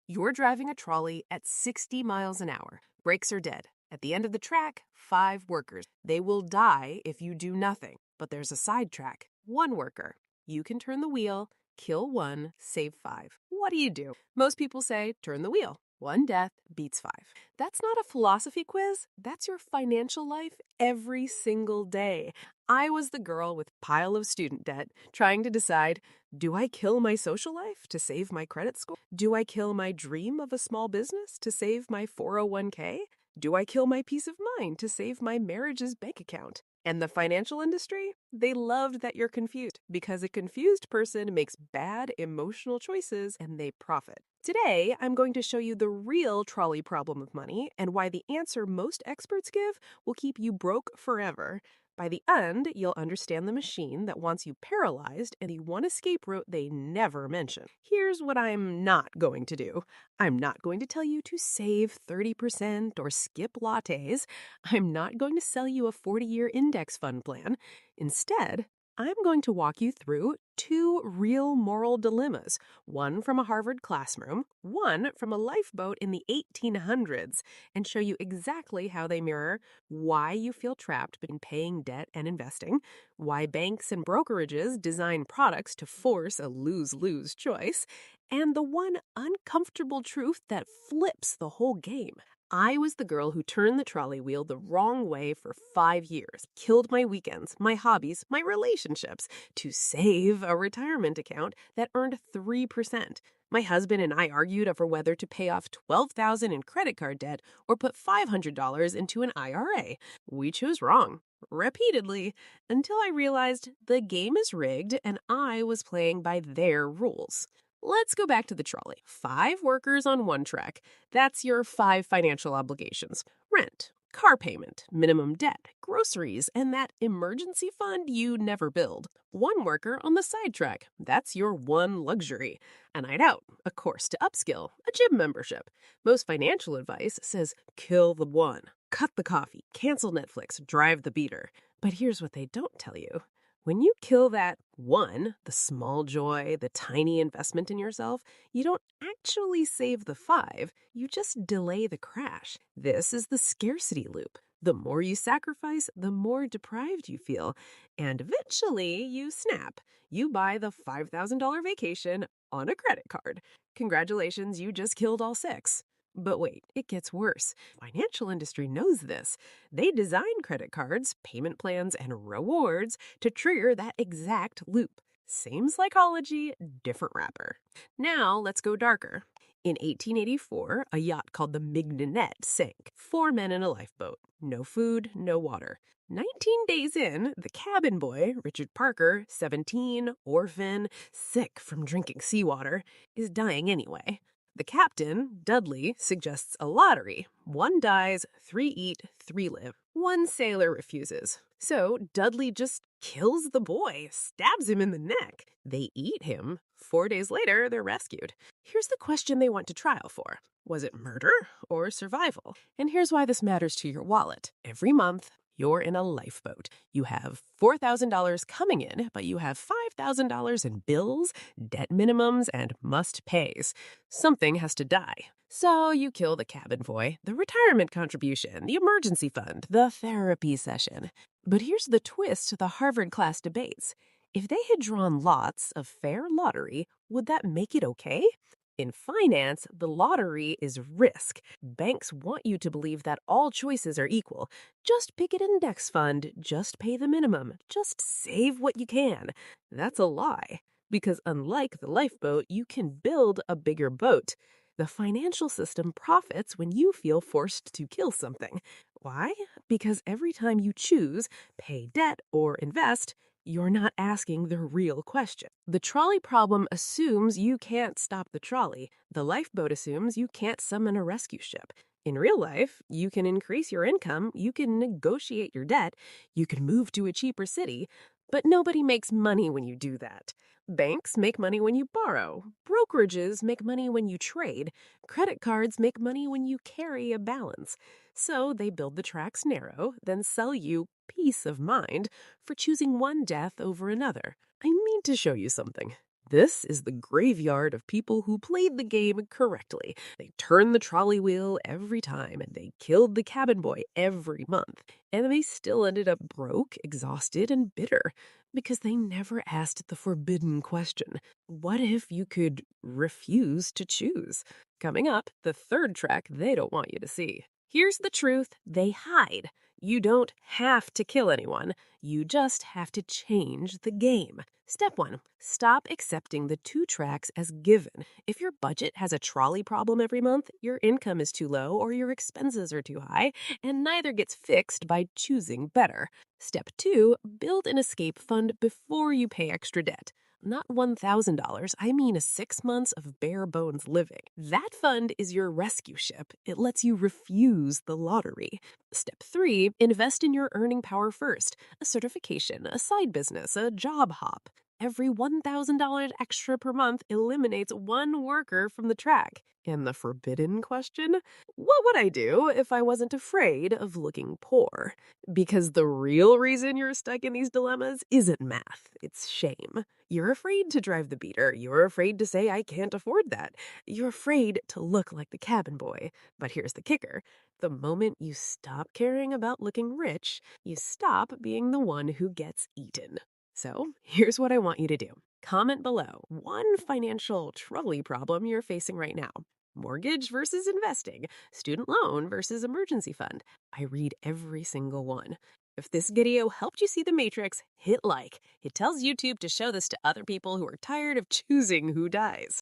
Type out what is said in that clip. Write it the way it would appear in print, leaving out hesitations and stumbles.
You're driving a trolley at 60 miles an hour. Brakes are dead. At the end of the track, 5 workers. They will die if you do nothing. But there's a side track. 1 worker. You can turn the wheel, kill 1, save 5. What do? Most people say, turn the wheel. 1 death beats 5. That's not a philosophy quiz. That's your financial life every single day. I was the girl with pile of student debt trying to decide, do I kill my social life to save my credit score? Do I kill my dream of a small business to save my 401k? Do I kill my peace of mind to save my marriage's bank account? And the financial industry, they loved that you're confused because a confused person makes bad emotional choices and they profit. Today, I'm going to show you the real trolley problem of money and why the answer most experts give will keep you broke forever. By the end, you'll understand the machine that wants you paralyzed and the one escape route they never mention. Here's what I'm not going to do. I'm not going to tell you to save 30% or skip lattes. I'm not going to sell you a 40-year index fund plan. Instead, I'm going to walk you through 2 real moral dilemmas, one from a Harvard classroom, one from a lifeboat in the 1800s, and show you exactly how they mirror why you feel trapped between paying debt and investing, why banks and brokerages design products to force a lose-lose choice, and the one uncomfortable truth that flips the whole game. I was the girl who turned the trolley wheel the wrong way for 5 years, killed my weekends, my hobbies, my relationships to save a retirement account that earned 3%. My husband and I argued over whether to pay off $12,000 in credit card debt or put $500 into an IRA. We chose wrong, repeatedly, until I realized the game is rigged and I was playing by their rules. Let's go back to the trolley. 5 workers on 1 track. That's your 5 financial obligations. Rent, car payment, minimum debt, groceries, and that emergency fund you never build. 1 worker on the side track. That's your 1 luxury. A night out, a course to upskill, a gym membership. Most financial advice says kill the 1. Cut the coffee, cancel Netflix, drive the beater. But here's what they don't tell you. When you kill that 1, the small joy, the tiny investment in yourself, you don't actually save the 5, you just delay the crash. This is the scarcity loop. The more you sacrifice, the more deprived you feel. And eventually, you snap. You buy the $5,000 vacation on a credit card. Congratulations, you just killed all 6. But wait, it gets worse. Financial industry knows this. They design credit cards, payment plans, and rewards to trigger that exact loop. Same psychology, different wrapper. Now, let's go darker. In 1884, a yacht called the Mignonette sank. 4 men in a lifeboat. No food, no water. 19 days in, the cabin boy, Richard Parker, 17, orphan, sick from drinking seawater, is dying anyway. The captain, Dudley, suggests a lottery. 1 dies, 3 eat, 3 live. 1 sailor refuses. So Dudley just kills the boy, stabs him in the neck. They eat him. 4 days later, they're rescued. Here's the question they went to trial for. Was it murder or survival? And here's why this matters to your wallet. Every month, you're in a lifeboat. You have $4,000 coming in, but you have $5,000 in bills, debt minimums, and must-pays. Something has to die. So you kill the cabin boy, the retirement contribution, the emergency fund, the therapy session. But here's the twist to the Harvard class debates. If they had drawn lots of fair lottery, would that make it okay? In finance, the lottery is risk. Banks want you to believe that all choices are equal. Just pick an index fund, just pay the minimum, just save what you can. That's a lie. Because unlike the lifeboat, you can build a bigger boat. The financial system profits when you feel forced to kill something. Why? Because every time you choose, pay debt or invest, you're not asking the real question. The trolley problem assumes you can't stop the trolley. The lifeboat assumes you can't summon a rescue ship. In real life, you can increase your income, you can negotiate your debt, you can move to a cheaper city, but nobody makes money when you do that. Banks make money when you borrow. Brokerages make money when you trade. Credit cards make money when you carry a balance. So they build the tracks narrow, then sell you peace of mind for choosing 1 death over another. I mean to show you something. This is the graveyard of people who played the game correctly. They turned the trolley wheel every time, and they killed the cabin boy every month. And they still ended up broke, exhausted, and bitter because they never asked the forbidden question: what if you could refuse to choose? Coming up, the third track they don't want you to see. Here's the truth they hide. You don't have to kill anyone. You just have to change the game. Step 1. Stop accepting the 2 tracks as given. If your budget has a trolley problem every month, your income is too low, or your expenses are too high, and neither gets fixed by choosing better. Step 2. Build an escape fund before you pay extra debt. Not $1,000, I mean 6 months of bare bones living. That fund is your rescue ship. It lets you refuse the lottery. Step 3, invest in your earning power first. A certification, a side business, a job hop. Every $1,000 extra per month eliminates one worker from the track. And the forbidden question? What would I do if I wasn't afraid of looking poor? Because the real reason you're stuck in these dilemmas isn't math, it's shame. You're afraid to drive the beater. You're afraid to say, I can't afford that. You're afraid to look like the cabin boy. But here's the kicker. The moment you stop caring about looking rich, you stop being the one who gets eaten. So here's what I want you to do. Comment below one financial trolley problem you're facing right now. Mortgage versus investing, student loan versus emergency fund. I read every single one. If this video helped you see the matrix, hit like. It tells YouTube to show this to other people who are tired of choosing who dies.